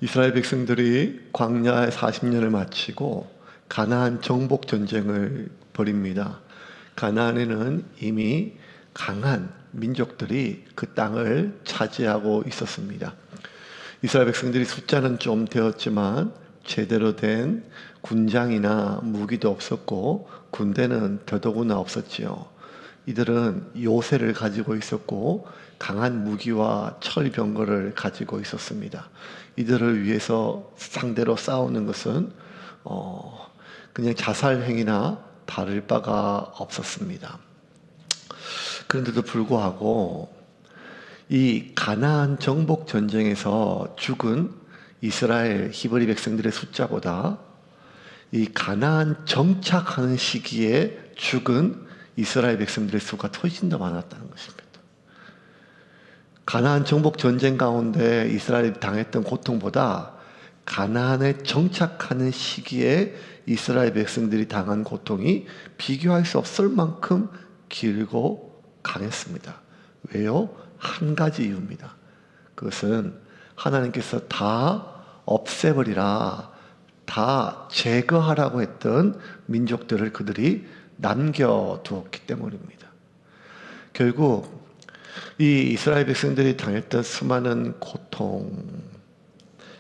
이스라엘 백성들이 광야의 40년을 마치고 가나안 정복 전쟁을 벌입니다. 가나안에는 이미 강한 민족들이 그 땅을 차지하고 있었습니다. 이스라엘 백성들이 숫자는 좀 되었지만 제대로 된 군장이나 무기도 없었고 군대는 더더구나 없었지요. 이들은 요새를 가지고 있었고 강한 무기와 철병거를 가지고 있었습니다. 이들을 위해서 상대로 싸우는 것은 그냥 자살 행위나 다를 바가 없었습니다. 그런데도 불구하고 이 가나안 정복 전쟁에서 죽은 이스라엘 히브리 백성들의 숫자보다 이 가나안 정착하는 시기에 죽은 이스라엘 백성들의 수가 훨씬 더 많았다는 것입니다. 가나안 정복 전쟁 가운데 이스라엘이 당했던 고통보다 가나안에 정착하는 시기에 이스라엘 백성들이 당한 고통이 비교할 수 없을 만큼 길고 강했습니다. 왜요? 한 가지 이유입니다. 그것은 하나님께서 다 없애버리라, 다 제거하라고 했던 민족들을 그들이 남겨두었기 때문입니다. 결국 이 이스라엘 백성들이 당했던 수많은 고통,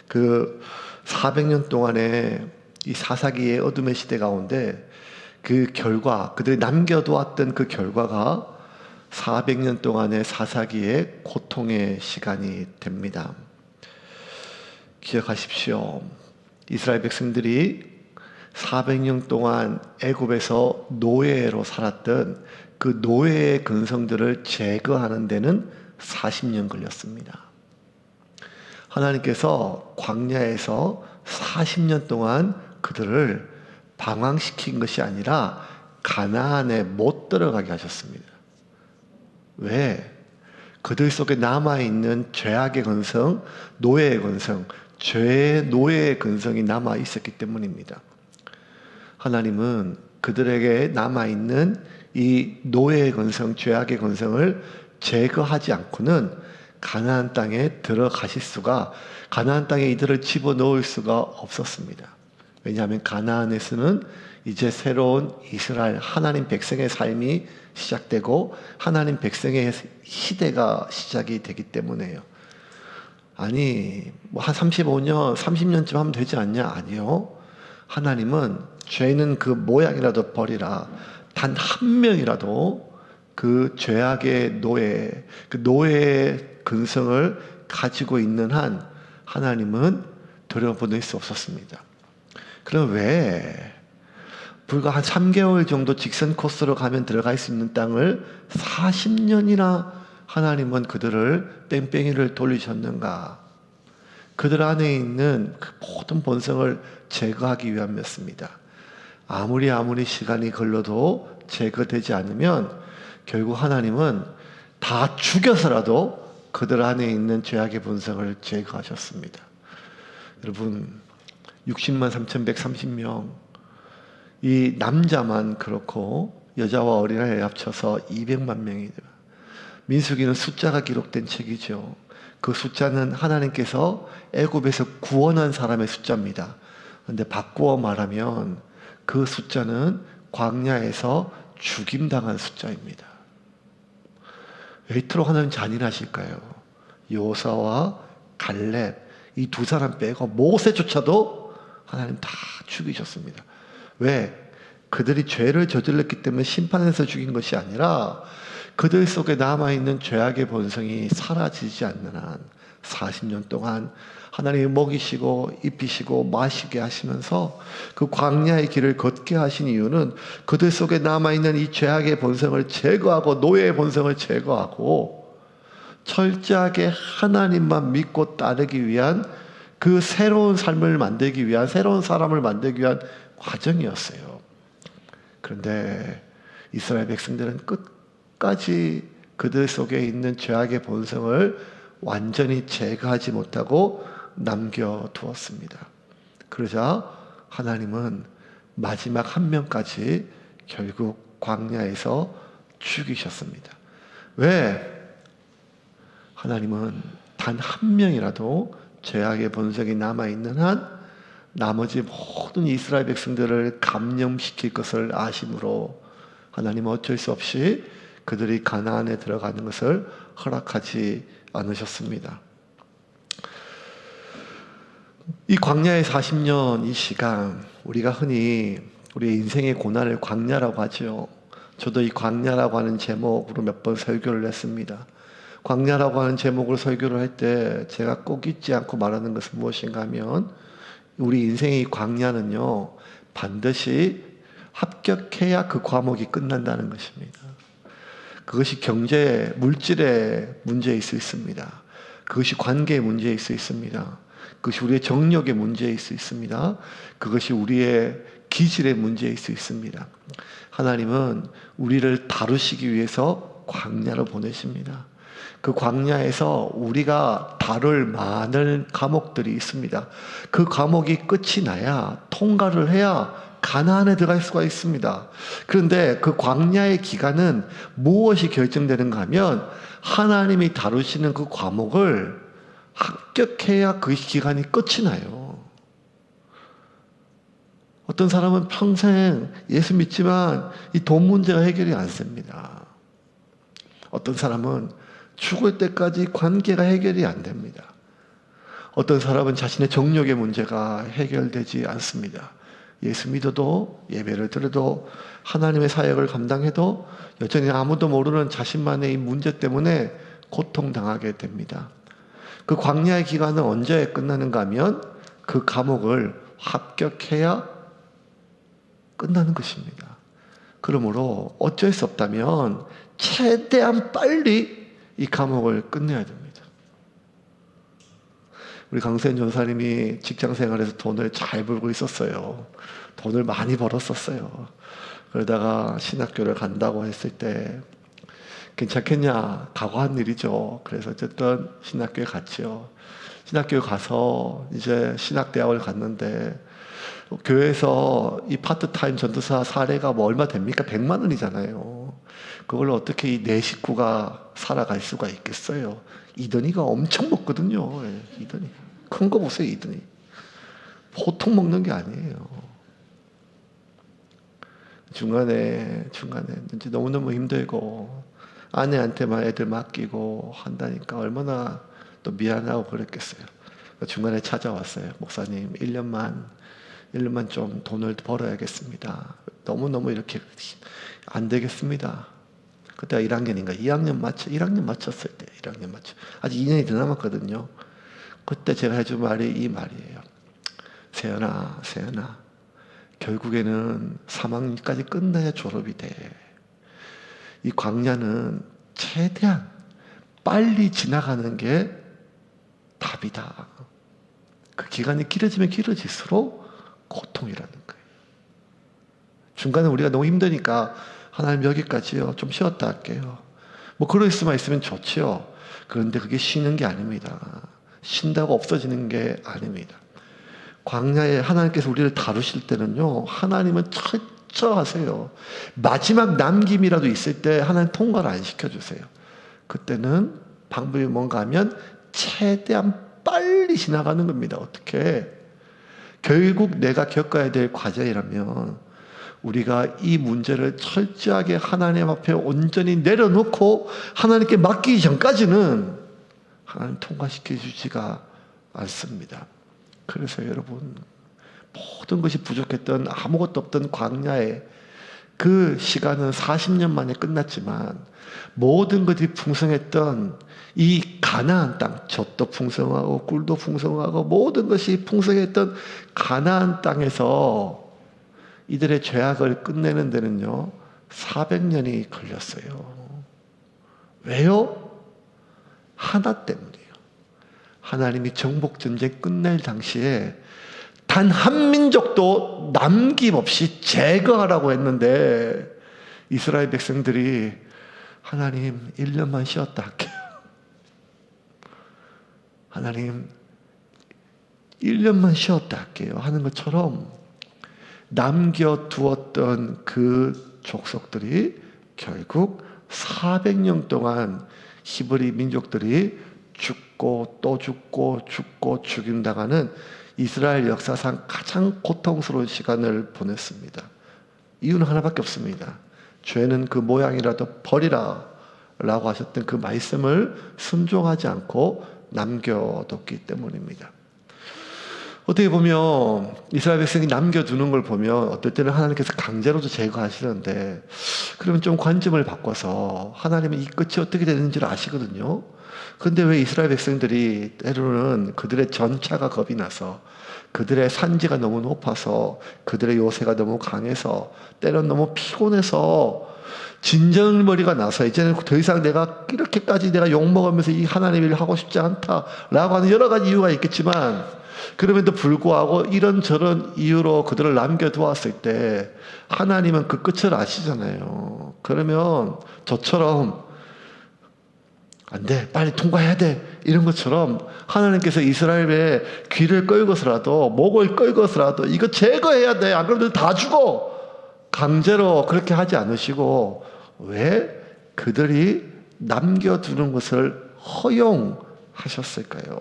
그 400년 동안의 이 사사기의 어둠의 시대 가운데 그 결과, 그들이 남겨두었던 그 결과가 400년 동안의 사사기의 고통의 시간이 됩니다. 기억하십시오. 이스라엘 백성들이 400년 동안 애굽에서 노예로 살았던 그 노예의 근성들을 제거하는 데는 40년 걸렸습니다. 하나님께서 광야에서 40년 동안 그들을 방황시킨 것이 아니라 가나안에 못 들어가게 하셨습니다. 왜? 그들 속에 남아있는 죄악의 근성, 노예의 근성, 죄의 노예의 근성이 남아있었기 때문입니다. 하나님은 그들에게 남아있는 이 노예의 근성, 죄악의 근성을 제거하지 않고는 가나안 땅에 들어가실 수가, 가나안 땅에 이들을 집어넣을 수가 없었습니다. 왜냐하면 가나안에서는 이제 새로운 이스라엘 하나님 백성의 삶이 시작되고 하나님 백성의 시대가 시작이 되기 때문에요. 아니 뭐 한 35년, 30년쯤 하면 되지 않냐? 아니요. 하나님은 죄는 그 모양이라도 버리라. 단 한 명이라도 그 죄악의 노예, 그 노예의 근성을 가지고 있는 한 하나님은 들여보낼 수 없었습니다. 그럼 왜 불과 한 3개월 정도 직선 코스로 가면 들어갈 수 있는 땅을 40년이나 하나님은 그들을 뺑뺑이를 돌리셨는가? 그들 안에 있는 그 모든 본성을 제거하기 위함이었습니다. 아무리 시간이 걸려도 제거되지 않으면 결국 하나님은 다 죽여서라도 그들 안에 있는 죄악의 본성을 제거하셨습니다. 여러분 60만 3,130명, 이 남자만 그렇고 여자와 어린아이 합쳐서 200만 명이 돼요. 민수기는 숫자가 기록된 책이죠. 그 숫자는 하나님께서 애굽에서 구원한 사람의 숫자입니다. 그런데 바꾸어 말하면 그 숫자는 광야에서 죽임당한 숫자입니다. 왜 이토록 하나님 잔인하실까요? 요사와 갈렙, 이 두 사람 빼고 모세조차도 하나님 다 죽이셨습니다. 왜? 그들이 죄를 저질렀기 때문에 심판해서 죽인 것이 아니라 그들 속에 남아있는 죄악의 본성이 사라지지 않는 한 40년 동안 하나님이 먹이시고 입히시고 마시게 하시면서 그 광야의 길을 걷게 하신 이유는 그들 속에 남아있는 이 죄악의 본성을 제거하고 노예의 본성을 제거하고 철저하게 하나님만 믿고 따르기 위한 그 새로운 삶을 만들기 위한, 새로운 사람을 만들기 위한 과정이었어요. 그런데 이스라엘 백성들은 끝까지 그들 속에 있는 죄악의 본성을 완전히 제거하지 못하고 남겨두었습니다. 그러자 하나님은 마지막 한 명까지 결국 광야에서 죽이셨습니다. 왜? 하나님은 단 한 명이라도 죄악의 본성이 남아있는 한 나머지 모든 이스라엘 백성들을 감염시킬 것을 아심으로 하나님은 어쩔 수 없이 그들이 가나안에 들어가는 것을 허락하지 않으셨습니다. 이 광야의 40년 이 시간, 우리가 흔히 우리의 인생의 고난을 광야라고 하죠. 저도 이 광야라고 하는 제목으로 몇 번 설교를 했습니다. 광야라고 하는 제목으로 설교를 할 때 제가 꼭 잊지 않고 말하는 것은 무엇인가 하면 우리 인생의 광야는요, 반드시 합격해야 그 과목이 끝난다는 것입니다. 그것이 경제, 물질의 문제일 수 있습니다. 그것이 관계의 문제일 수 있습니다. 그것이 우리의 정력의 문제일 수 있습니다. 그것이 우리의 기질의 문제일 수 있습니다. 하나님은 우리를 다루시기 위해서 광야로 보내십니다. 그 광야에서 우리가 다룰 많은 과목들이 있습니다. 그 과목이 끝이 나야, 통과를 해야 가나안에 들어갈 수가 있습니다. 그런데 그 광야의 기간은 무엇이 결정되는가 하면 하나님이 다루시는 그 과목을 합격해야 그 기간이 끝이 나요. 어떤 사람은 평생 예수 믿지만 이 돈 문제가 해결이 안 됩니다. 어떤 사람은 죽을 때까지 관계가 해결이 안 됩니다. 어떤 사람은 자신의 정력의 문제가 해결되지 않습니다. 예수 믿어도, 예배를 드려도, 하나님의 사역을 감당해도 여전히 아무도 모르는 자신만의 이 문제 때문에 고통당하게 됩니다. 그 광야의 기간은 언제 끝나는가 하면 그 과목을 합격해야 끝나는 것입니다. 그러므로 어쩔 수 없다면 최대한 빨리 이 과목을 끝내야 됩니다. 우리 강세현 전사님이 직장생활에서 돈을 잘 벌고 있었어요. 돈을 많이 벌었었어요. 그러다가 신학교를 간다고 했을 때 괜찮겠냐, 각오한 일이죠. 그래서 어쨌든 신학교에 갔죠. 신학교에 가서 이제 신학대학을 갔는데 교회에서 이 파트타임 전도사 사례가 뭐 얼마 됩니까? 100만 원이잖아요. 그걸 어떻게 이 내 식구가 살아갈 수가 있겠어요? 이든이가 엄청 먹거든요. 이든이. 큰 거 보세요, 이든이. 보통 먹는 게 아니에요. 중간에 이제 너무너무 힘들고 아내한테만 애들 맡기고 한다니까 얼마나 또 미안하고 그랬겠어요. 중간에 찾아왔어요. 목사님, 1년만 좀 돈을 벌어야겠습니다. 너무너무 이렇게 안 되겠습니다. 그때가 1학년인가 1학년 마쳤을 때 1학년 맞춰. 아직 2년이 더 남았거든요. 그때 제가 해준 말이 이 말이에요. 세연아, 결국에는 3학년까지 끝나야 졸업이 돼. 이 광야는 최대한 빨리 지나가는 게 답이다. 그 기간이 길어지면 길어질수록 고통이라는 거예요. 중간에 우리가 너무 힘드니까 하나님 여기까지요. 좀 쉬었다 할게요. 뭐 그럴 수만 있으면 좋지요. 그런데 그게 쉬는 게 아닙니다. 쉰다고 없어지는 게 아닙니다. 광야에 하나님께서 우리를 다루실 때는요. 하나님은 철저하세요. 마지막 남김이라도 있을 때 하나님 통과를 안 시켜주세요. 그때는 방법이 뭔가 하면 최대한 빨리 지나가는 겁니다. 어떻게? 결국 내가 겪어야 될 과제라면 우리가 이 문제를 철저하게 하나님 앞에 온전히 내려놓고 하나님께 맡기기 전까지는 하나님 통과시켜 주지가 않습니다. 그래서 여러분, 모든 것이 부족했던 아무것도 없던 광야에 그 시간은 40년 만에 끝났지만 모든 것이 풍성했던 이 가나안 땅, 젖도 풍성하고 꿀도 풍성하고 모든 것이 풍성했던 가나안 땅에서 이들의 죄악을 끝내는 데는요 400년이 걸렸어요. 왜요? 하나 때문이에요. 하나님이 정복전쟁 끝낼 당시에 단 한 민족도 남김없이 제거하라고 했는데 이스라엘 백성들이 하나님 1년만 쉬었다 할게요. 하나님 1년만 쉬었다 할게요 하는 것처럼 남겨두었던 그 족속들이 결국 400년 동안 히브리 민족들이 죽고 죽고 또 죽고 죽고 죽임당하는 이스라엘 역사상 가장 고통스러운 시간을 보냈습니다. 이유는 하나밖에 없습니다. 죄는 그 모양이라도 버리라 라고 하셨던 그 말씀을 순종하지 않고 남겨뒀기 때문입니다. 어떻게 보면 이스라엘 백성이 남겨두는 걸 보면 어떨 때는 하나님께서 강제로도 제거하시는데, 그러면 좀 관점을 바꿔서 하나님은 이 끝이 어떻게 되는지를 아시거든요. 그런데 왜 이스라엘 백성들이 때로는 그들의 전차가 겁이 나서, 그들의 산지가 너무 높아서, 그들의 요새가 너무 강해서, 때로는 너무 피곤해서 진절머리가 나서 이제는 더 이상 내가 이렇게까지 내가 욕먹으면서 이 하나님 일을 하고 싶지 않다라고 하는 여러 가지 이유가 있겠지만, 그럼에도 불구하고 이런저런 이유로 그들을 남겨두었을 때 하나님은 그 끝을 아시잖아요. 그러면 저처럼 안 돼, 빨리 통과해야 돼, 이런 것처럼 하나님께서 이스라엘의 귀를 끌고서라도, 목을 끌고서라도 이거 제거해야 돼, 안 그러면 다 죽어, 강제로 그렇게 하지 않으시고, 왜 그들이 남겨두는 것을 허용하셨을까요?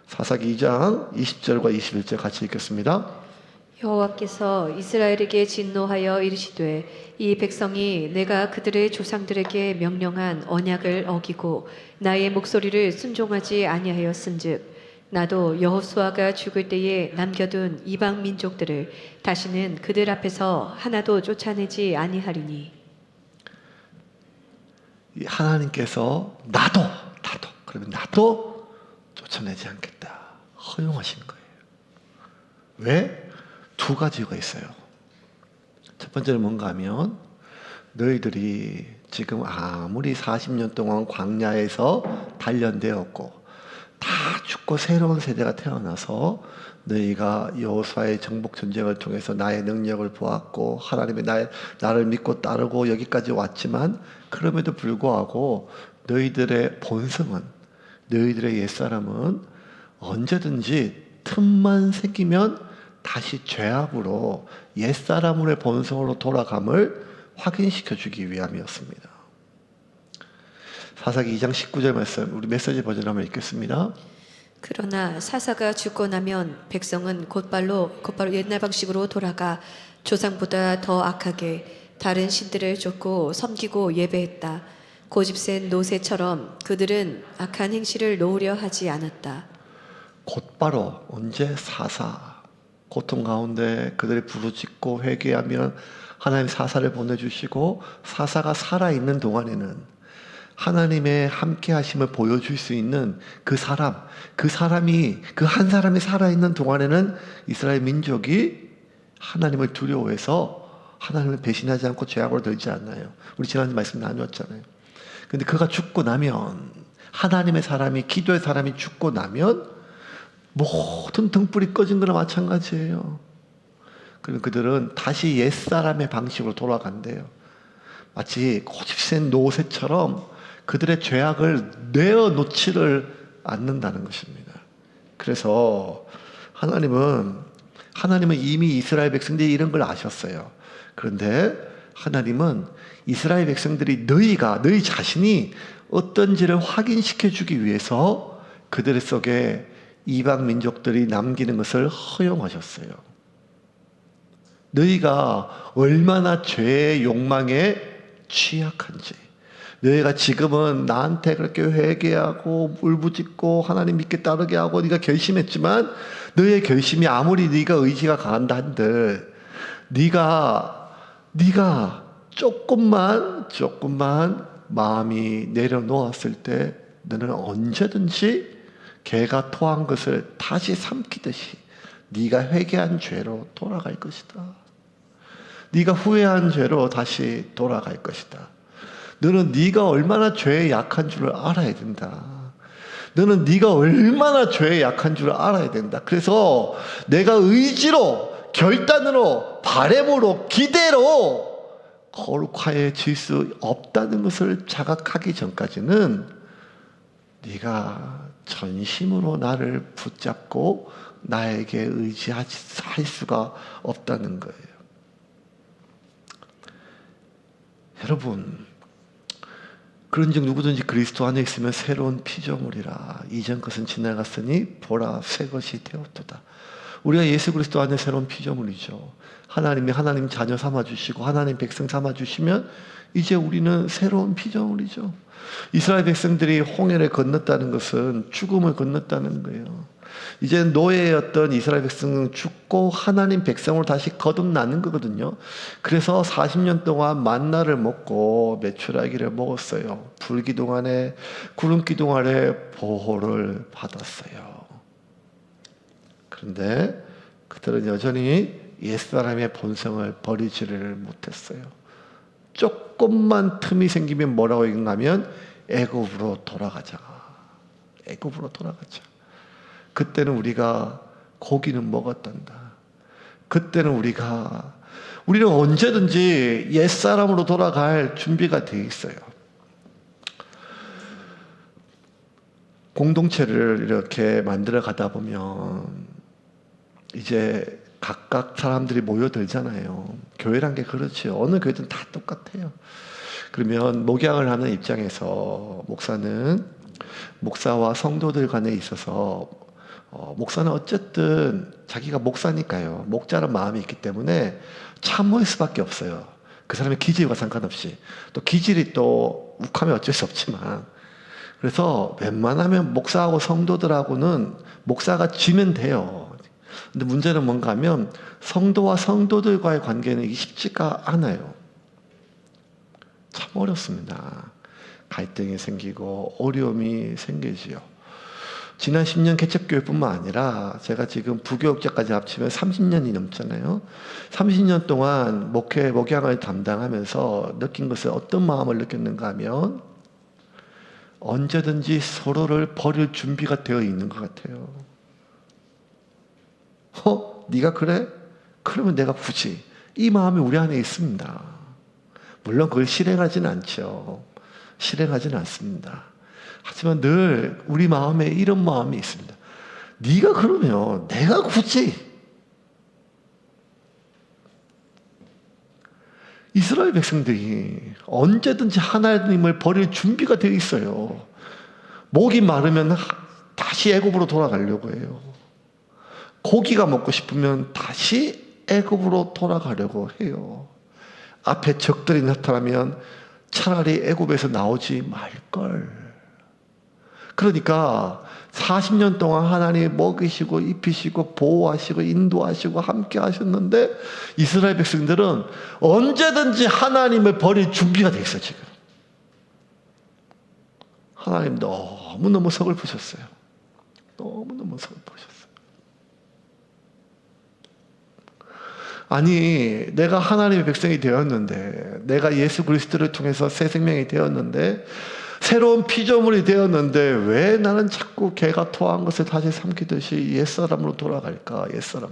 사사기 2장 20절과 21절 같이 읽겠습니다. 여호와께서 이스라엘에게 진노하여 이르시되 이 백성이 내가 그들의 조상들에게 명령한 언약을 어기고 나의 목소리를 순종하지 아니하였은즉 나도 여호수아가 죽을 때에 남겨둔 이방 민족들을 다시는 그들 앞에서 하나도 쫓아내지 아니하리니. 하나님께서 나도 그러면 나도 쫓아내지 않겠다 허용하신 거예요. 왜? 두 가지가 있어요. 첫 번째는 뭔가 하면, 너희들이 지금 아무리 40년 동안 광야에서 단련되었고 다 죽고 새로운 세대가 태어나서 너희가 여호수아의 정복 전쟁을 통해서 나의 능력을 보았고 하나님의 나를 믿고 따르고 여기까지 왔지만, 그럼에도 불구하고 너희들의 본성은, 너희들의 옛사람은 언제든지 틈만 생기면 다시 죄악으로 옛사람의 본성으로 돌아감을 확인시켜 주기 위함이었습니다. 사사기 2장 19절 말씀, 우리 메시지 버전 한번 읽겠습니다. 그러나 사사가 죽고 나면 백성은 곧바로 옛날 방식으로 돌아가 조상보다 더 악하게 다른 신들을 쫓고 섬기고 예배했다. 고집센 노새처럼 그들은 악한 행실을 놓으려 하지 않았다. 곧바로, 언제? 사사. 고통 가운데 그들이 부르짖고 회개하면 하나님 사사를 보내주시고, 사사가 살아있는 동안에는 하나님의 함께 하심을 보여줄 수 있는 그 사람이 그 한 사람이 살아있는 동안에는 이스라엘 민족이 하나님을 두려워해서 하나님을 배신하지 않고 죄악으로 들지 않나요? 우리 지난주 말씀 나누었잖아요. 근데 그가 죽고 나면, 하나님의 사람이, 기도의 사람이 죽고 나면 모든 등불이 꺼진 거나 마찬가지예요. 그리고 그들은 다시 옛사람의 방식으로 돌아간대요. 마치 고집센 노새처럼 그들의 죄악을 내어놓지를 않는다는 것입니다. 그래서 하나님은 이미 이스라엘 백성들이 이런 걸 아셨어요. 그런데 하나님은 이스라엘 백성들이 너희 자신이 어떤지를 확인시켜 주기 위해서 그들 속에 이방 민족들이 남기는 것을 허용하셨어요. 너희가 얼마나 죄의 욕망에 취약한지, 너희가 지금은 나한테 그렇게 회개하고 울부짖고 하나님 믿게 따르게 하고 네가 결심했지만, 너희의 결심이 아무리 네가 의지가 강한다 한들 네가 조금만 마음이 내려놓았을 때 너는 언제든지 개가 토한 것을 다시 삼키듯이 네가 회개한 죄로 돌아갈 것이다. 네가 후회한 죄로 다시 돌아갈 것이다. 너는 네가 얼마나 죄에 약한 줄을 알아야 된다. 너는 네가 얼마나 죄에 약한 줄을 알아야 된다. 그래서 내가 의지로, 결단으로, 바램으로, 기대로 거룩해질 수 없다는 것을 자각하기 전까지는 네가 전심으로 나를 붙잡고 나에게 의지할 수가 없다는 거예요. 여러분, 그런즉 누구든지 그리스도 안에 있으면 새로운 피조물이라. 이전 것은 지나갔으니 보라 새 것이 되었도다. 우리가 예수 그리스도 안에 새로운 피조물이죠. 하나님이 하나님 자녀 삼아주시고 하나님 백성 삼아주시면 이제 우리는 새로운 피조물이죠. 이스라엘 백성들이 홍해를 건넜다는 것은 죽음을 건넜다는 거예요. 이제 노예였던 이스라엘 백성은 죽고 하나님 백성으로 다시 거듭나는 거거든요. 그래서 40년 동안 만나를 먹고 메추라기를 먹었어요. 불기둥 안에 구름기둥 아래 보호를 받았어요. 그런데 그들은 여전히 옛사람의 본성을 버리지를 못했어요. 조금만 틈이 생기면 뭐라고 얘기하면 애굽으로 돌아가자. 애굽으로 돌아가자. 그때는 우리가 고기는 먹었단다. 그때는 우리는 언제든지 옛사람으로 돌아갈 준비가 되어 있어요. 공동체를 이렇게 만들어 가다 보면 이제 각각 사람들이 모여들잖아요. 교회란 게 그렇죠. 어느 교회든 다 똑같아요. 그러면 목양을 하는 입장에서 목사와 성도들 간에 있어서 목사는 어쨌든 자기가 목사니까요. 목자란 마음이 있기 때문에 참을 수밖에 없어요. 그 사람의 기질과 상관없이. 또 기질이 또 욱하면 어쩔 수 없지만. 그래서 웬만하면 목사하고 성도들하고는 목사가 쥐면 돼요. 근데 문제는 뭔가 하면 성도와 성도들과의 관계는 이게 쉽지가 않아요. 참 어렵습니다. 갈등이 생기고 어려움이 생기지요. 지난 10년 개척교회뿐만 아니라 제가 지금 부교육자까지 합치면 30년이 넘잖아요. 30년 동안 목양을 담당하면서 느낀 것은 어떤 마음을 느꼈는가 하면 언제든지 서로를 버릴 준비가 되어 있는 것 같아요. 네가 그래? 그러면 내가 굳이 이 마음이 우리 안에 있습니다. 물론 그걸 실행하지는 않죠. 실행하지는 않습니다. 하지만 늘 우리 마음에 이런 마음이 있습니다. 네가 그러면 내가 굳이. 이스라엘 백성들이 언제든지 하나님을 버릴 준비가 되어 있어요. 목이 마르면 다시 애굽으로 돌아가려고 해요. 고기가 먹고 싶으면 다시 애굽으로 돌아가려고 해요. 앞에 적들이 나타나면 차라리 애굽에서 나오지 말걸. 그러니까 40년 동안 하나님 먹이시고 입히시고 보호하시고 인도하시고 함께 하셨는데 이스라엘 백성들은 언제든지 하나님을 버릴 준비가 돼 있어 지금. 하나님 너무너무 서글프셨어요. 너무너무 서글프셨어요. 아니 내가 하나님의 백성이 되었는데 내가 예수 그리스도를 통해서 새 생명이 되었는데 새로운 피조물이 되었는데 왜 나는 자꾸 개가 토한 것을 다시 삼키듯이 옛사람으로 돌아갈까? 옛사람.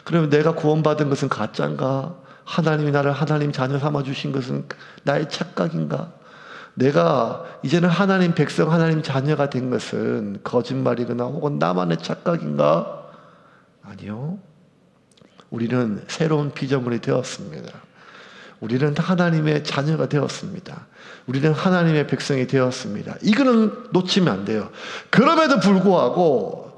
그러면 내가 구원받은 것은 가짜인가? 하나님이 나를 하나님 자녀 삼아주신 것은 나의 착각인가? 내가 이제는 하나님 백성, 하나님 자녀가 된 것은 거짓말이거나 혹은 나만의 착각인가? 아니요. 우리는 새로운 피조물이 되었습니다. 우리는 하나님의 자녀가 되었습니다. 우리는 하나님의 백성이 되었습니다. 이거는 놓치면 안 돼요. 그럼에도 불구하고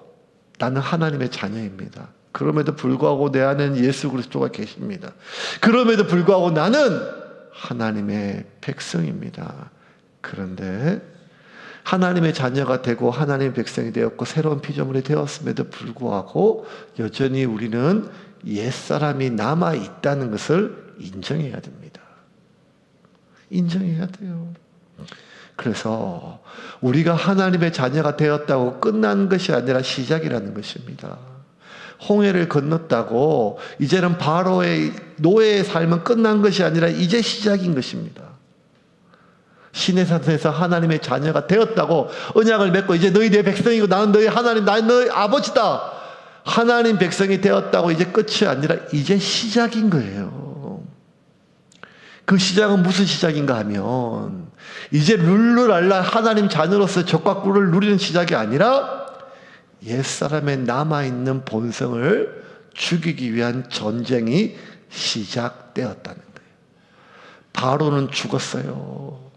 나는 하나님의 자녀입니다. 그럼에도 불구하고 내 안에는 예수 그리스도가 계십니다. 그럼에도 불구하고 나는 하나님의 백성입니다. 그런데 하나님의 자녀가 되고 하나님의 백성이 되었고 새로운 피조물이 되었음에도 불구하고 여전히 우리는 옛사람이 남아있다는 것을 인정해야 됩니다. 인정해야 돼요. 그래서 우리가 하나님의 자녀가 되었다고 끝난 것이 아니라 시작이라는 것입니다. 홍해를 건넜다고 이제는 바로의 노예의 삶은 끝난 것이 아니라 이제 시작인 것입니다. 신의 산에서 하나님의 자녀가 되었다고 언약을 맺고 이제 너희 내 백성이고 나는 너희 하나님, 나는 너희 아버지다. 하나님 백성이 되었다고 이제 끝이 아니라 이제 시작인 거예요. 그 시작은 무슨 시작인가 하면 이제 룰루랄라 하나님 자녀로서 적과 꿀을 누리는 시작이 아니라 옛사람의 남아있는 본성을 죽이기 위한 전쟁이 시작되었다는 거예요. 바로는 죽었어요.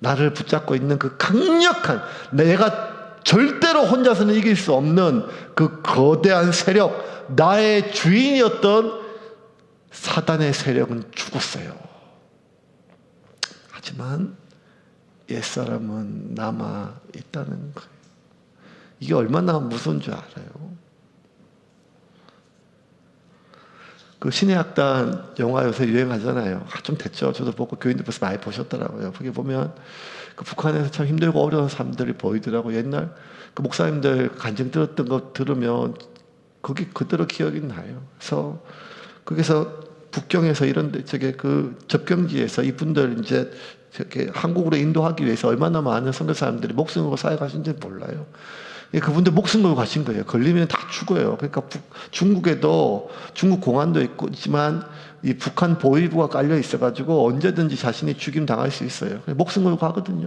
나를 붙잡고 있는 그 강력한, 내가 절대로 혼자서는 이길 수 없는 그 거대한 세력, 나의 주인이었던 사단의 세력은 죽었어요. 하지만 옛사람은 남아 있다는 거예요. 이게 얼마나 무서운 줄 알아요? 그 신의 악단 영화 요새 유행하잖아요. 좀 됐죠. 저도 보고 교인들 벌써 많이 보셨더라고요. 거기 보면 그 북한에서 참 힘들고 어려운 사람들이 보이더라고요. 옛날 그 목사님들 간증 들었던 거 들으면 그게 그대로 기억이 나요. 그래서 거기서 북경에서 이런데 저게 그 접경지에서 이분들 이제 저게 한국으로 인도하기 위해서 얼마나 많은 선교 사람들이 목숨 걸고 사역하신지 몰라요. 그분들 목숨 걸고 가신 거예요. 걸리면 다 죽어요. 그러니까 중국에도 중국 공안도 있지만 이 북한 보위부가 깔려 있어가지고 언제든지 자신이 죽임 당할 수 있어요. 목숨 걸고 가거든요.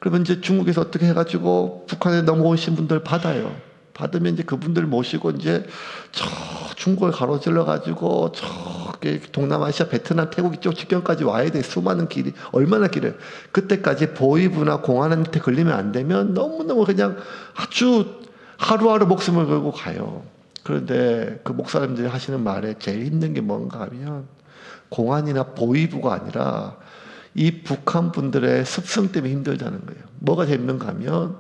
그러면 이제 중국에서 어떻게 해가지고 북한에 넘어오신 분들 받아요. 받으면 이제 그분들 모시고 이제 저 중국을 가로질러 가지고 저기 동남아시아, 베트남, 태국 이쪽 직경까지 와야 돼. 수많은 길이 얼마나 길어요. 그때까지 보위부나 공안한테 걸리면 안 되면 너무너무 그냥 아주 하루하루 목숨을 걸고 가요. 그런데 그 목사님들이 하시는 말에 제일 힘든 게 뭔가 하면 공안이나 보위부가 아니라 이 북한 분들의 습성 때문에 힘들다는 거예요. 뭐가 제일 힘든가 하면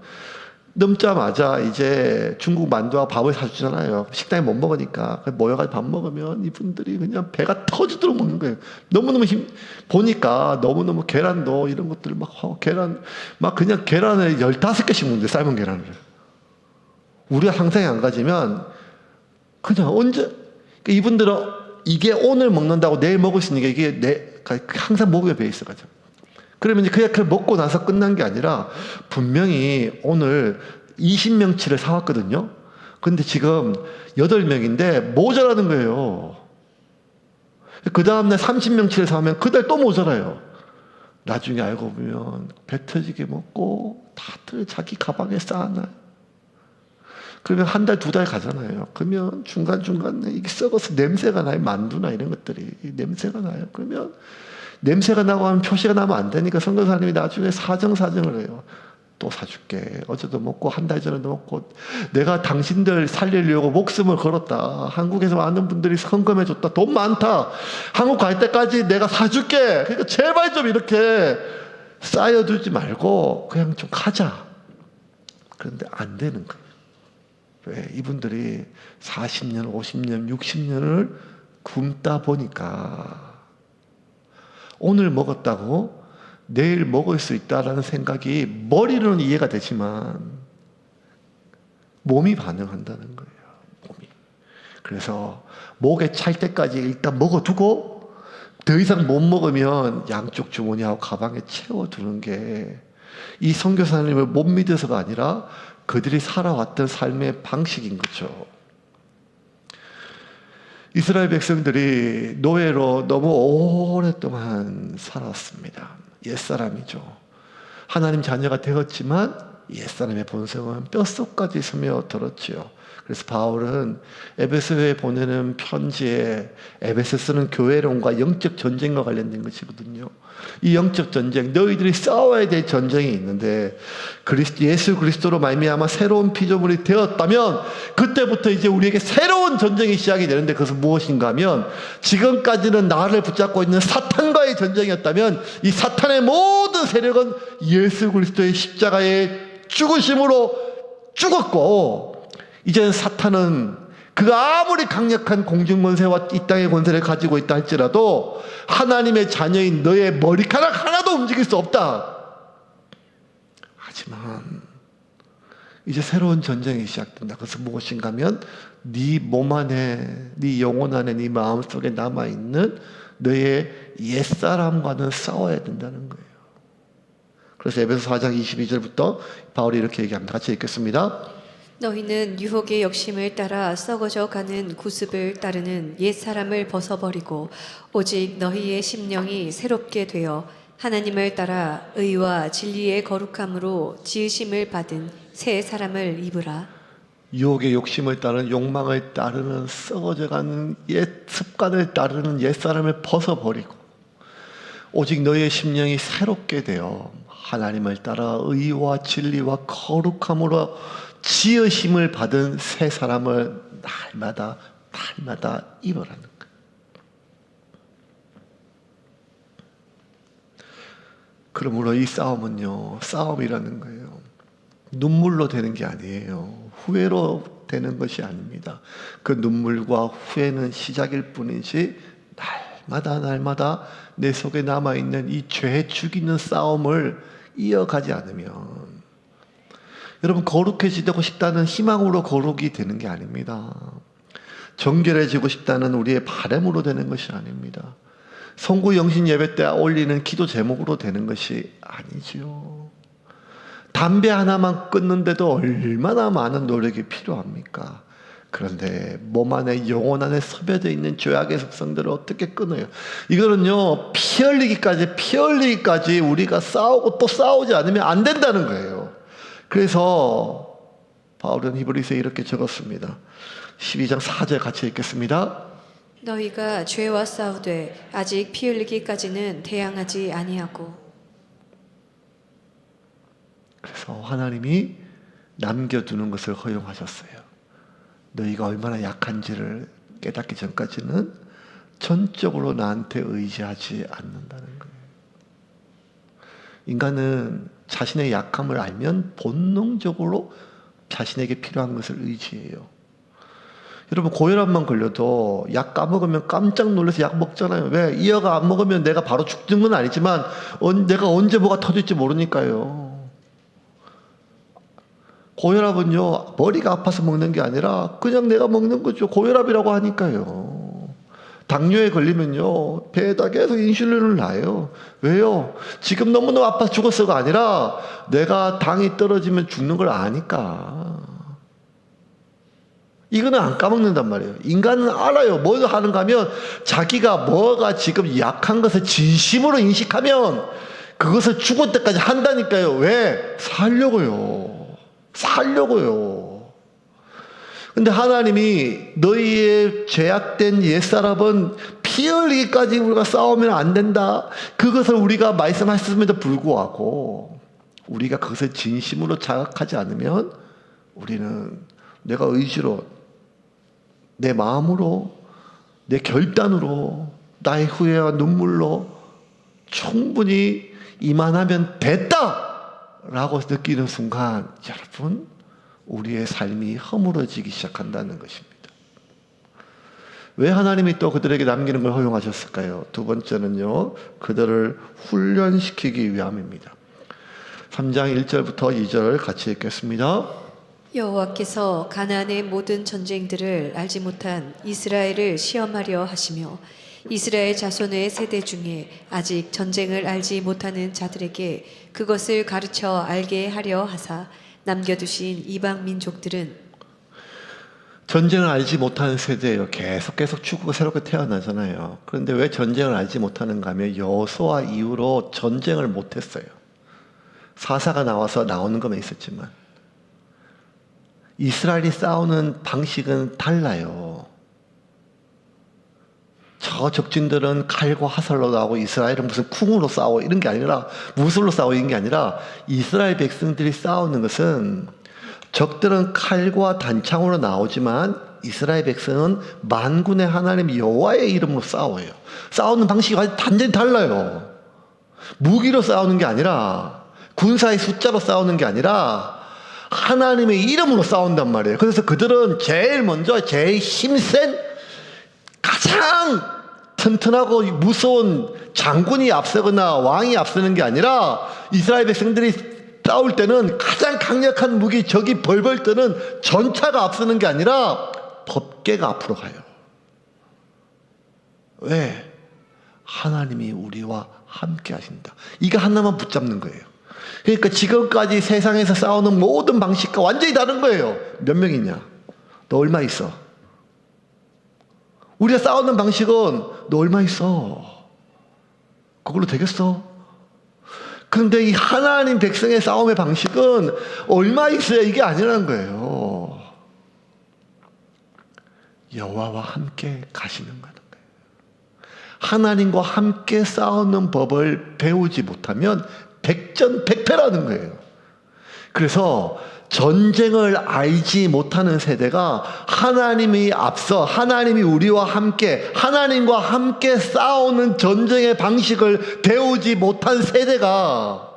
넘자마자 이제 중국 만두와 밥을 사주잖아요. 식당에 못 먹으니까 모여가지고 밥 먹으면 이분들이 그냥 배가 터지도록 먹는 거예요. 너무너무 보니까 너무너무 계란도 이런 것들 계란 그냥 계란을 15개씩 먹는데, 삶은 계란을. 우리가 상상이 안 가지면 그냥 언제 이분들은 이게 오늘 먹는다고 내일 먹을 수 있는 게 이게 항상 목에 배어 있어가지고. 그러면 이제 그냥 그걸 먹고 나서 끝난 게 아니라 분명히 오늘 20명치를 사왔거든요. 근데 지금 8명인데 모자라는 거예요. 그 다음날 30명치를 사면 그달 또 모자라요. 나중에 알고 보면 배 터지게 먹고 다들 자기 가방에 쌓아놔요. 그러면 한 달, 2달 가잖아요. 그러면 중간중간에 이게 썩어서 냄새가 나요. 만두나 이런 것들이 냄새가 나요. 그러면 냄새가 나고 하면 표시가 나면 안 되니까 선교사님이 나중에 사정을 해요. 또 사줄게. 어제도 먹고 한 달 전에도 먹고 내가 당신들 살리려고 목숨을 걸었다. 한국에서 많은 분들이 헌금해줬다. 돈 많다. 한국 갈 때까지 내가 사줄게. 그러니까 제발 좀 이렇게 쌓여두지 말고 그냥 좀 가자. 그런데 안 되는 거예요. 왜? 이분들이 40년, 50년, 60년을 굶다 보니까 오늘 먹었다고 내일 먹을 수 있다라는 생각이 머리로는 이해가 되지만 몸이 반응한다는 거예요. 몸이. 그래서 목에 찰 때까지 일단 먹어두고 더 이상 못 먹으면 양쪽 주머니하고 가방에 채워두는 게 이 선교사님을 못 믿어서가 아니라 그들이 살아왔던 삶의 방식인 거죠. 이스라엘 백성들이 노예로 너무 오랫동안 살았습니다. 옛사람이죠. 하나님 자녀가 되었지만 옛사람의 본성은 뼛속까지 스며들었지요. 그래서 바울은 에베소에 보내는 편지에 에베소서는 교회론과 영적 전쟁과 관련된 것이거든요. 이 영적 전쟁, 너희들이 싸워야 될 전쟁이 있는데 예수 그리스도로 말미암아 새로운 피조물이 되었다면 그때부터 이제 우리에게 새로운 전쟁이 시작이 되는데 그것은 무엇인가 하면 지금까지는 나를 붙잡고 있는 사탄과의 전쟁이었다면 이 사탄의 모든 세력은 예수 그리스도의 십자가의 죽으심으로 죽었고 이제는 사탄은 그가 아무리 강력한 공중 권세와 이 땅의 권세를 가지고 있다 할지라도 하나님의 자녀인 너의 머리카락 하나도 움직일 수 없다. 하지만 이제 새로운 전쟁이 시작된다. 그것은 무엇인가 하면 네 몸 안에, 네 영혼 안에, 네 마음 속에 남아있는 너의 옛사람과는 싸워야 된다는 거예요. 그래서 에베소 4장 22절부터 바울이 이렇게 얘기합니다. 같이 읽겠습니다. 너희는 유혹의 욕심을 따라 썩어져 가는 구습을 따르는 옛 사람을 벗어버리고 오직 너희의 심령이 새롭게 되어 하나님을 따라 의와 진리의 거룩함으로 지으심을 받은 새 사람을 입으라. 유혹의 욕심을 따르는 욕망을 따르는 썩어져 가는 옛 습관을 따르는 옛 사람을 벗어버리고 오직 너희의 심령이 새롭게 되어 하나님을 따라 의와 진리와 거룩함으로 지으심을 받은 새 사람을 날마다 입으라는 거예요. 그러므로 이 싸움은요, 싸움이라는 거예요. 눈물로 되는 게 아니에요. 후회로 되는 것이 아닙니다. 그 눈물과 후회는 시작일 뿐이지 날마다 내 속에 남아있는 이 죄 죽이는 싸움을 이어가지 않으면, 여러분, 거룩해지고 싶다는 희망으로 거룩이 되는 게 아닙니다. 정결해지고 싶다는 우리의 바람으로 되는 것이 아닙니다. 성구 영신 예배 때 올리는 기도 제목으로 되는 것이 아니지요. 담배 하나만 끊는데도 얼마나 많은 노력이 필요합니까? 그런데 몸 안에, 영혼 안에 섭여져 있는 죄악의 속성들을 어떻게 끊어요? 이거는요, 피 흘리기까지 우리가 싸우고 또 싸우지 않으면 안 된다는 거예요. 그래서 바울은 히브리서에 이렇게 적었습니다. 12장 4절 같이 읽겠습니다. 너희가 죄와 싸우되 아직 피 흘리기까지는 대항하지 아니하고. 그래서 하나님이 남겨두는 것을 허용하셨어요. 너희가 얼마나 약한지를 깨닫기 전까지는 전적으로 나한테 의지하지 않는다는 거예요. 인간은 자신의 약함을 알면 본능적으로 자신에게 필요한 것을 의지해요. 여러분, 고혈압만 걸려도 약 까먹으면 깜짝 놀라서 약 먹잖아요. 왜? 이 약 안 먹으면 내가 바로 죽는 건 아니지만 내가 언제 뭐가 터질지 모르니까요. 고혈압은요, 머리가 아파서 먹는 게 아니라 그냥 내가 먹는 거죠. 고혈압이라고 하니까요. 당뇨에 걸리면요, 배에다 계속 인슐린을 놔요. 왜요? 지금 너무너무 아파서 죽었어가 아니라 내가 당이 떨어지면 죽는 걸 아니까. 이거는 안 까먹는단 말이에요. 인간은 알아요. 뭘 하는가 하면 자기가 뭐가 지금 약한 것을 진심으로 인식하면 그것을 죽을 때까지 한다니까요. 왜? 살려고요. 근데 하나님이 너희의 죄악된 옛사람은 피 흘리기까지 우리가 싸우면 안 된다, 그것을 우리가 말씀하셨음에도 불구하고 우리가 그것을 진심으로 자각하지 않으면 우리는 내가 의지로, 내 마음으로, 내 결단으로, 나의 후회와 눈물로 충분히 이만하면 됐다 라고 느끼는 순간, 여러분, 우리의 삶이 허물어지기 시작한다는 것입니다. 왜 하나님이 또 그들에게 남기는 걸 허용하셨을까요? 두 번째는요, 그들을 훈련시키기 위함입니다. 3장 1절부터 2절 같이 읽겠습니다. 여호와께서 가나안의 모든 전쟁들을 알지 못한 이스라엘을 시험하려 하시며 이스라엘 자손의 세대 중에 아직 전쟁을 알지 못하는 자들에게 그것을 가르쳐 알게 하려 하사 남겨두신 이방 민족들은, 전쟁을 알지 못하는 세대예요. 계속 죽고 새롭게 태어나잖아요. 그런데 왜 전쟁을 알지 못하는가 하면 여호수아 이후로 전쟁을 못했어요. 사사가 나오는 것만 있었지만 이스라엘이 싸우는 방식은 달라요. 저 적진들은 칼과 화살로 나오고 이스라엘은 무슨 쿵으로 싸워 이런 게 아니라, 무술로 싸워 이런 게 아니라, 이스라엘 백성들이 싸우는 것은 적들은 칼과 단창으로 나오지만 이스라엘 백성은 만군의 하나님 여호와의 이름으로 싸워요. 싸우는 방식이 완전히 달라요. 무기로 싸우는 게 아니라, 군사의 숫자로 싸우는 게 아니라 하나님의 이름으로 싸운단 말이에요. 그래서 그들은 제일 먼저 제일 힘센, 가장 튼튼하고 무서운 장군이 앞서거나 왕이 앞서는 게 아니라, 이스라엘 백성들이 싸울 때는 가장 강력한 무기, 적이 벌벌 뜨는 전차가 앞서는 게 아니라 법궤가 앞으로 가요. 왜? 하나님이 우리와 함께 하신다. 이거 하나만 붙잡는 거예요. 그러니까 지금까지 세상에서 싸우는 모든 방식과 완전히 다른 거예요. 몇 명이냐? 너 얼마 있어? 우리가 싸우는 방식은 너 얼마 있어? 그걸로 되겠어? 그런데 이 하나님 백성의 싸움의 방식은 얼마 있어야 이게 아니라는 거예요. 여호와와 함께 가시는 거예요. 하나님과 함께 싸우는 법을 배우지 못하면 백전백패라는 거예요. 그래서 전쟁을 알지 못하는 세대가 하나님이 앞서 하나님이 우리와 함께 하나님과 함께 싸우는 전쟁의 방식을 배우지 못한 세대가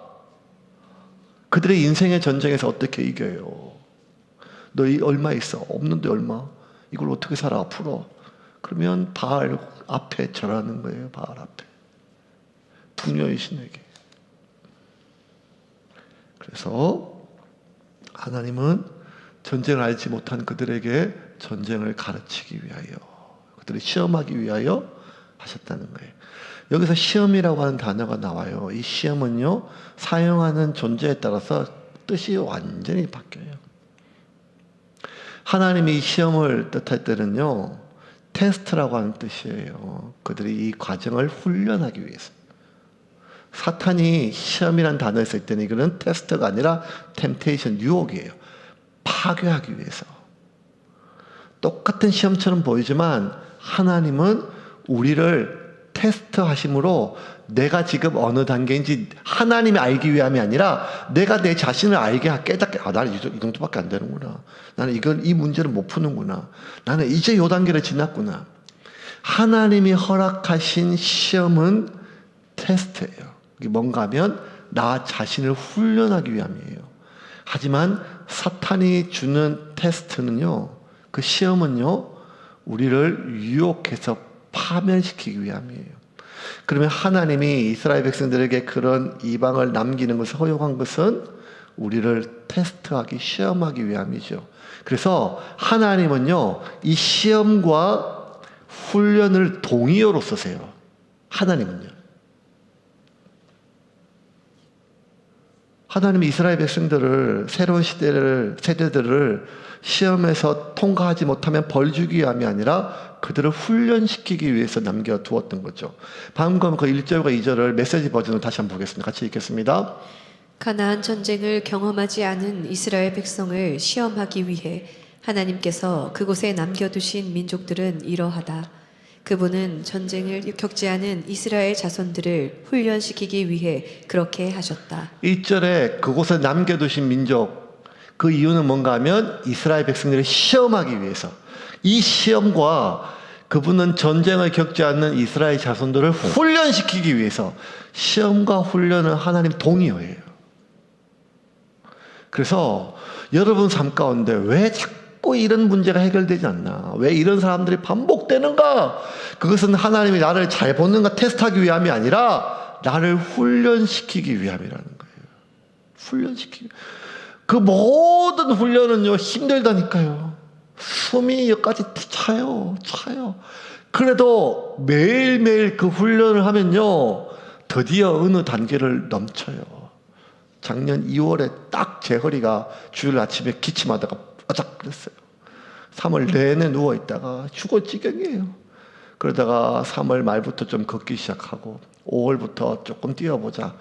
그들의 인생의 전쟁에서 어떻게 이겨요? 너 얼마 있어? 없는데 얼마? 이걸 어떻게 살아 앞으로? 그러면 바알 앞에 절하는 거예요. 바알 앞에. 풍요의 신에게. 그래서 하나님은 전쟁을 알지 못한 그들에게 전쟁을 가르치기 위하여, 그들을 시험하기 위하여 하셨다는 거예요. 여기서 시험이라고 하는 단어가 나와요. 이 시험은요, 사용하는 존재에 따라서 뜻이 완전히 바뀌어요. 하나님이 이 시험을 뜻할 때는요, 테스트라고 하는 뜻이에요. 그들이 이 과정을 훈련하기 위해서. 사탄이 시험이라는 단어를 쓸 때는 이거는 테스트가 아니라 템테이션, 유혹이에요. 파괴하기 위해서. 똑같은 시험처럼 보이지만 하나님은 우리를 테스트 하심으로 내가 지금 어느 단계인지 하나님이 알기 위함이 아니라 내가 내 자신을 알게 깨닫게, 나는 이 정도밖에 안 되는구나. 나는 이 문제를 못 푸는구나. 나는 이제 이 단계를 지났구나. 하나님이 허락하신 시험은 테스트예요. 이게 뭔가 하면 나 자신을 훈련하기 위함이에요. 하지만 사탄이 주는 테스트는요, 그 시험은요, 우리를 유혹해서 파멸시키기 위함이에요. 그러면 하나님이 이스라엘 백성들에게 그런 이방을 남기는 것을 허용한 것은 우리를 테스트하기, 시험하기 위함이죠. 그래서 하나님은요, 이 시험과 훈련을 동의어로 쓰세요. 하나님은요. 하나님이 이스라엘 백성들을, 새로운 세대들을 시험에서 통과하지 못하면 벌 주기 위함이 아니라 그들을 훈련시키기 위해서 남겨두었던 거죠. 방금 그 1절과 2절을 메시지 버전으로 다시 한번 보겠습니다. 같이 읽겠습니다. 가나안 전쟁을 경험하지 않은 이스라엘 백성을 시험하기 위해 하나님께서 그곳에 남겨두신 민족들은 이러하다. 그분은 전쟁을 겪지 않은 이스라엘 자손들을 훈련시키기 위해 그렇게 하셨다. 1절에 그곳에 남겨두신 민족, 그 이유는 뭔가 하면 이스라엘 백성들을 시험하기 위해서, 이 시험과 그분은 전쟁을 겪지 않는 이스라엘 자손들을 훈련시키기 위해서, 시험과 훈련은 하나님 동의어예요. 그래서 여러분 삶 가운데 왜 자꾸 이런 문제가 해결되지 않나? 왜 이런 사람들이 반복되는가? 그것은 하나님이 나를 잘 보는가 테스트하기 위함이 아니라 나를 훈련시키기 위함이라는 거예요. 훈련시키기. 그 모든 훈련은요, 힘들다니까요. 숨이 여기까지 차요. 그래도 매일매일 그 훈련을 하면요, 드디어 어느 단계를 넘쳐요. 작년 2월에 딱 제 허리가 주일 아침에 기침하다가 바짝 그랬어요. 3월 내내 누워있다가 죽을 지경이에요. 그러다가 3월 말부터 좀 걷기 시작하고 5월부터 조금 뛰어보자.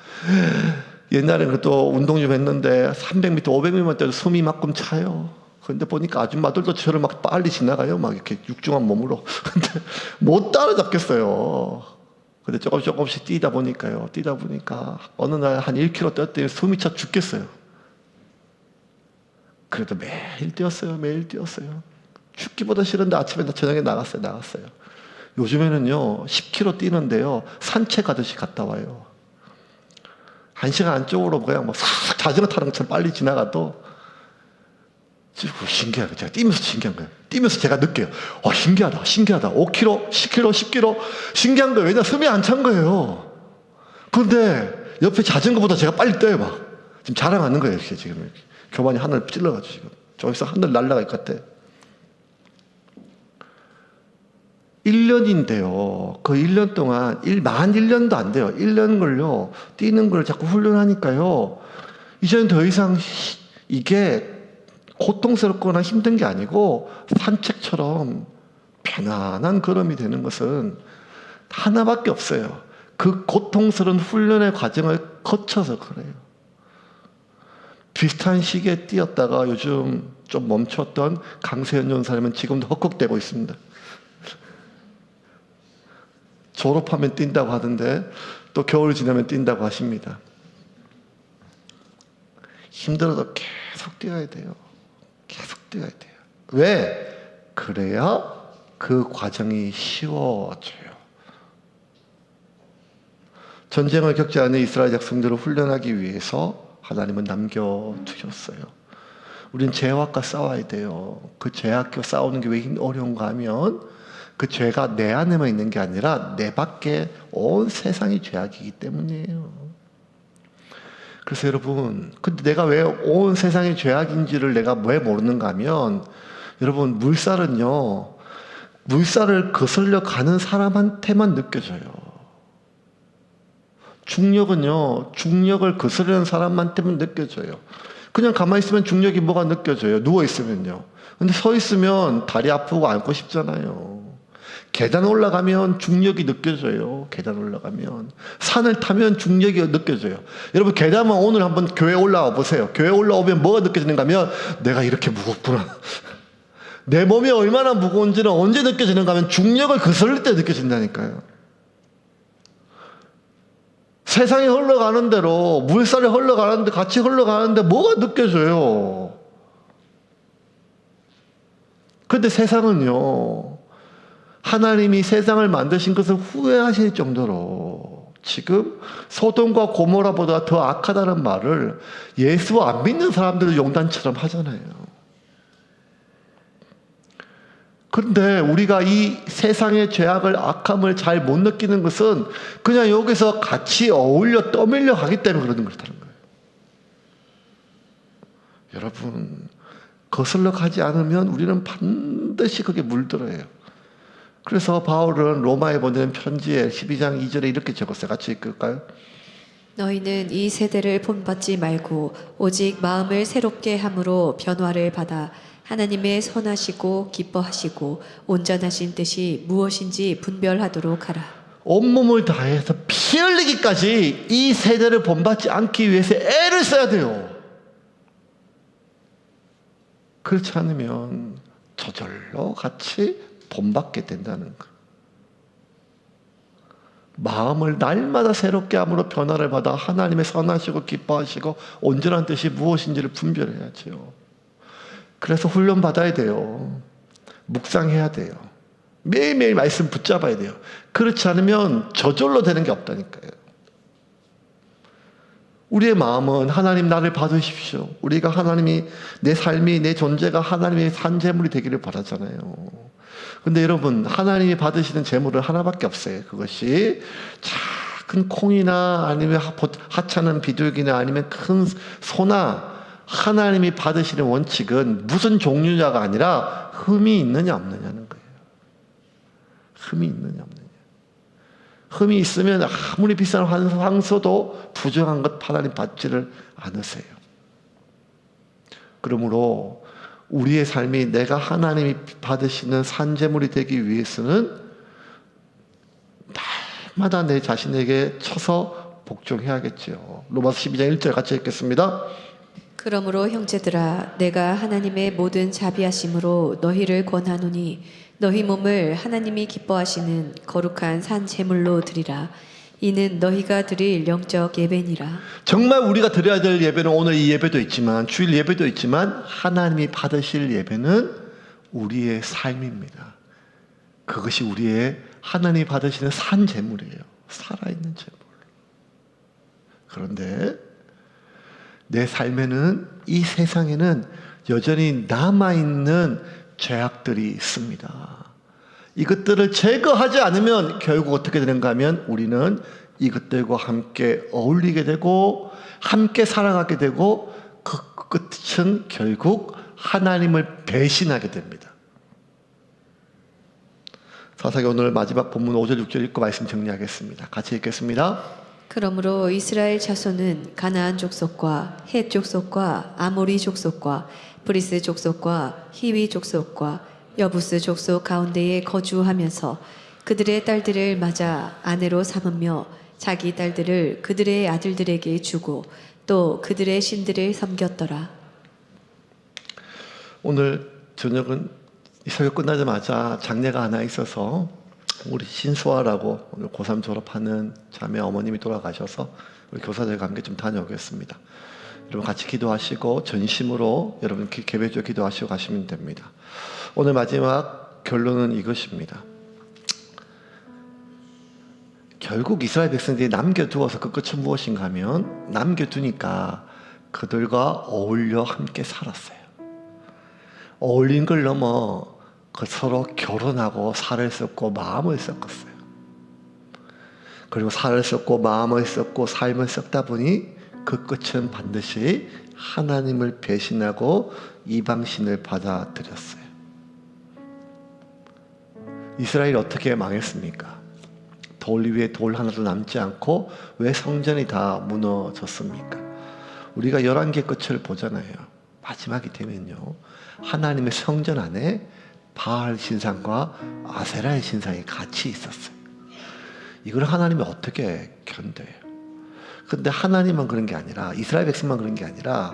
옛날에는 그래도 운동 좀 했는데 300m, 500m만 뛰어도 숨이 막끔 차요. 근데 보니까 아줌마들도 저를 막 빨리 지나가요. 막 이렇게 육중한 몸으로. 근데 못 따라잡겠어요. 근데 조금씩 뛰다 보니까 어느 날 한 1km 뛰었더니 숨이 차 죽겠어요. 그래도 매일 뛰었어요. 죽기보다 싫은데 아침에 저녁에 나갔어요. 요즘에는요, 10km 뛰는데요, 산책하듯이 갔다 와요. 1시간 안쪽으로 그냥 막 자전거 타는 것처럼 빨리 지나가도 신기해요. 제가 뛰면서 신기한 거예요. 뛰면서 제가 느껴요. 신기하다. 5km, 10km, 10km. 신기한 거예요. 왜냐, 숨이 안 찬 거예요. 그런데 옆에 자전거보다 제가 빨리 뛰어요, 막. 지금 자랑하는 거예요, 지금. 교반이 하늘 찔러가지고 지금. 저기서 하늘 날아갈 것 같아. 1년인데요. 그 1년 동안, 만 1년도 안 돼요. 1년 걸요. 뛰는 걸 자꾸 훈련하니까요. 이제는 더 이상 이게 고통스럽거나 힘든 게 아니고 산책처럼 편안한 걸음이 되는 것은 하나밖에 없어요. 그 고통스러운 훈련의 과정을 거쳐서 그래요. 비슷한 시기에 뛰었다가 요즘 좀 멈췄던 강세현 전사님은 지금도 헉헉대고 있습니다. 졸업하면 뛴다고 하던데 또 겨울 지나면 뛴다고 하십니다. 힘들어도 계속 뛰어야 돼요. 계속 뛰어야 돼요. 왜? 그래야 그 과정이 쉬워져요. 전쟁을 겪지 않은 이스라엘 백성들을 훈련하기 위해서 하나님은 남겨두셨어요. 우린 죄악과 싸워야 돼요. 그 죄악과 싸우는 게 왜 어려운가 하면 그 죄가 내 안에만 있는 게 아니라 내 밖에 온 세상이 죄악이기 때문이에요. 그래서 여러분, 근데 내가 왜 온 세상이 죄악인지를 내가 왜 모르는가 하면, 여러분, 물살은요, 물살을 거슬려 가는 사람한테만 느껴져요. 중력은요, 중력을 거스르는 사람한테만 느껴져요. 그냥 가만히 있으면 중력이 뭐가 느껴져요. 누워있으면요. 근데 서 있으면 다리 아프고 앉고 싶잖아요. 계단 올라가면 중력이 느껴져요. 계단 올라가면. 산을 타면 중력이 느껴져요. 여러분, 계단만 오늘 한번 교회 올라와 보세요. 교회 올라오면 뭐가 느껴지는가 하면 내가 이렇게 무겁구나. 내 몸이 얼마나 무거운지는 언제 느껴지는가 하면 중력을 거스를 때 느껴진다니까요. 세상이 흘러가는 대로, 물살이 흘러가는데 같이 흘러가는데 뭐가 느껴져요. 그런데 세상은요, 하나님이 세상을 만드신 것을 후회하실 정도로 지금 소돔과 고모라보다 더 악하다는 말을 예수 안 믿는 사람들도 용단처럼 하잖아요. 그런데 우리가 이 세상의 죄악을, 악함을 잘 못 느끼는 것은 그냥 여기서 같이 어울려 떠밀려 가기 때문에 그러는 거라는 거예요. 여러분, 거슬러 가지 않으면 우리는 반드시 그게 물들어요. 그래서 바울은 로마에 보내는 편지에 12장 2절에 이렇게 적었어요. 같이 읽을까요? 너희는 이 세대를 본받지 말고 오직 마음을 새롭게 함으로 변화를 받아 하나님의 선하시고 기뻐하시고 온전하신 뜻이 무엇인지 분별하도록 하라. 온몸을 다해서 피 흘리기까지 이 세대를 본받지 않기 위해서 애를 써야 돼요. 그렇지 않으면 저절로 같이 본받게 된다는 거. 마음을 날마다 새롭게 함으로 변화를 받아 하나님의 선하시고 기뻐하시고 온전한 뜻이 무엇인지를 분별해야죠. 그래서 훈련 받아야 돼요. 묵상해야 돼요. 매일매일 말씀 붙잡아야 돼요. 그렇지 않으면 저절로 되는 게 없다니까요. 우리의 마음은 하나님 나를 받으십시오. 우리가 하나님이, 내 삶이, 내 존재가 하나님의 산 제물이 되기를 바라잖아요. 근데 여러분, 하나님이 받으시는 제물은 하나밖에 없어요. 그것이 작은 콩이나 아니면 하찮은 비둘기나 아니면 큰 소나, 하나님이 받으시는 원칙은 무슨 종류냐가 아니라 흠이 있느냐 없느냐는 거예요. 흠이 있느냐 없느냐. 흠이 있으면 아무리 비싼 황소도 부정한 것 하나님 받지를 않으세요. 그러므로 우리의 삶이 내가 하나님이 받으시는 산제물이 되기 위해서는 날마다 내 자신에게 쳐서 복종해야겠죠. 로마서 12장 1절 같이 읽겠습니다. 그러므로 형제들아 내가 하나님의 모든 자비하심으로 너희를 권하노니 너희 몸을 하나님이 기뻐하시는 거룩한 산 제물로 드리라. 이는 너희가 드릴 영적 예배니라. 정말 우리가 드려야 될 예배는 오늘 이 예배도 있지만 주일 예배도 있지만 하나님이 받으실 예배는 우리의 삶입니다. 그것이 우리의 하나님이 받으시는 산 제물이에요. 살아있는 제물. 그런데 내 삶에는, 이 세상에는 여전히 남아있는 죄악들이 있습니다. 이것들을 제거하지 않으면 결국 어떻게 되는가 하면 우리는 이것들과 함께 어울리게 되고 함께 살아가게 되고 그 끝은 결국 하나님을 배신하게 됩니다. 사사기 오늘 마지막 본문 5절 6절 읽고 말씀 정리하겠습니다. 같이 읽겠습니다. 그러므로 이스라엘 자손은 가나안 족속과 헷 족속과 아모리 족속과 브리스 족속과 히위 족속과 여부스 족속 가운데에 거주하면서 그들의 딸들을 맞아 아내로 삼으며 자기 딸들을 그들의 아들들에게 주고 또 그들의 신들을 섬겼더라. 오늘 저녁은 이 설교 끝나자마자 장례가 하나 있어서 우리 신수아라고 오늘 고3 졸업하는 자매 어머님이 돌아가셔서 우리 교사들과 함께 좀 다녀오겠습니다. 여러분 같이 기도하시고 전심으로 여러분 개별적으로 기도하시고 가시면 됩니다. 오늘 마지막 결론은 이것입니다. 결국 이스라엘 백성들이 남겨두어서 그 끝은 무엇인가 하면 남겨두니까 그들과 어울려 함께 살았어요. 어울린 걸 넘어 서로 결혼하고 살을 썩고 마음을 썩었어요. 그리고 살을 썩고 마음을 썩고 삶을 썩다 보니 그 끝은 반드시 하나님을 배신하고 이방신을 받아들였어요. 이스라엘이 어떻게 망했습니까? 돌 위에 돌 하나도 남지 않고 왜 성전이 다 무너졌습니까? 우리가 11개 끝을 보잖아요. 마지막이 되면요, 하나님의 성전 안에 바알 신상과 아세라의 신상이 같이 있었어요. 이걸 하나님이 어떻게 견뎌요? 근데 하나님만 그런 게 아니라, 이스라엘 백성만 그런 게 아니라,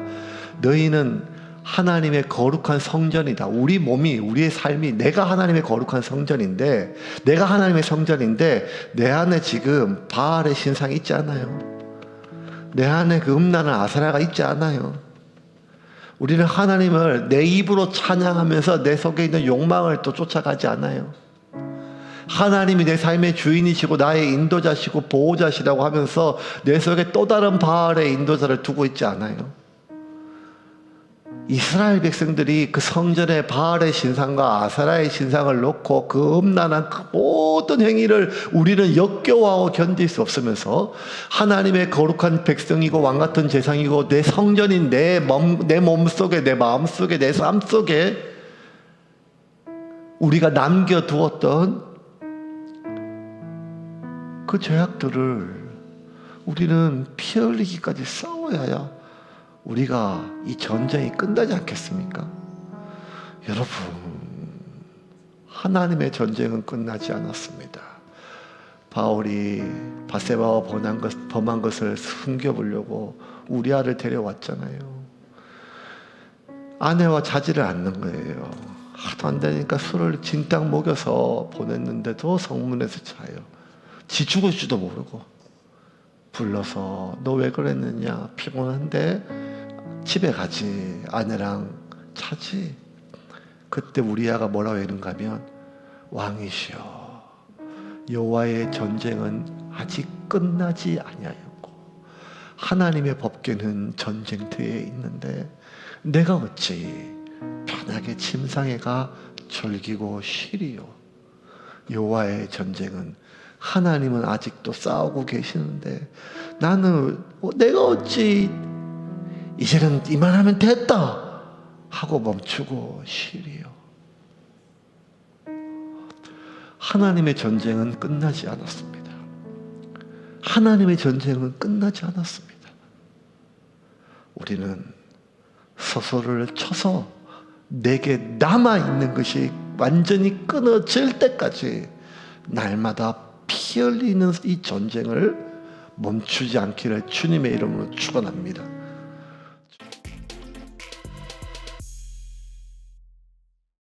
너희는 하나님의 거룩한 성전이다. 우리 몸이, 우리의 삶이 내가 하나님의 거룩한 성전인데, 내가 하나님의 성전인데 내 안에 지금 바알의 신상이 있지 않아요. 내 안에 그 음란한 아세라가 있지 않아요. 우리는 하나님을 내 입으로 찬양하면서 내 속에 있는 욕망을 또 쫓아가지 않아요. 하나님이 내 삶의 주인이시고 나의 인도자시고 보호자시라고 하면서 내 속에 또 다른 바알의 인도자를 두고 있지 않아요. 이스라엘 백성들이 그 성전에 바알의 신상과 아세라의 신상을 놓고 그 음란한 그 모든 행위를 우리는 역겨워하고 견딜 수 없으면서 하나님의 거룩한 백성이고 왕같은 제상이고 내 성전인 내 몸속에, 내 마음속에, 내 삶 속에 우리가 남겨두었던 그 죄악들을 우리는 피 흘리기까지 싸워야 우리가 이 전쟁이 끝나지 않겠습니까? 여러분, 하나님의 전쟁은 끝나지 않았습니다. 바울이 밧세바와 범한 것을 숨겨보려고 우리아를 데려왔잖아요. 아내와 자지를 않는 거예요. 하도 안 되니까 술을 진탕 먹여서 보냈는데도 성문에서 자요. 지 죽을 줄도 모르고 불러서 너 왜 그랬느냐, 피곤한데 집에 가지, 아내랑 자지. 그때 우리아가 뭐라고 했는가 하면, 왕이시여, 여호와의 전쟁은 아직 끝나지 아니하였고 하나님의 법궤는 전쟁터에 있는데 내가 어찌 편하게 침상에 가 즐기고 쉬리요. 여호와의 전쟁은, 하나님은 아직도 싸우고 계시는데 나는 내가 어찌 이제는 이만하면 됐다 하고 멈추고 쉬리요. 하나님의 전쟁은 끝나지 않았습니다. 하나님의 전쟁은 끝나지 않았습니다. 우리는 서서를 쳐서 내게 남아있는 것이 완전히 끊어질 때까지 날마다 피 흘리는 이 전쟁을 멈추지 않기를 주님의 이름으로 축원합니다.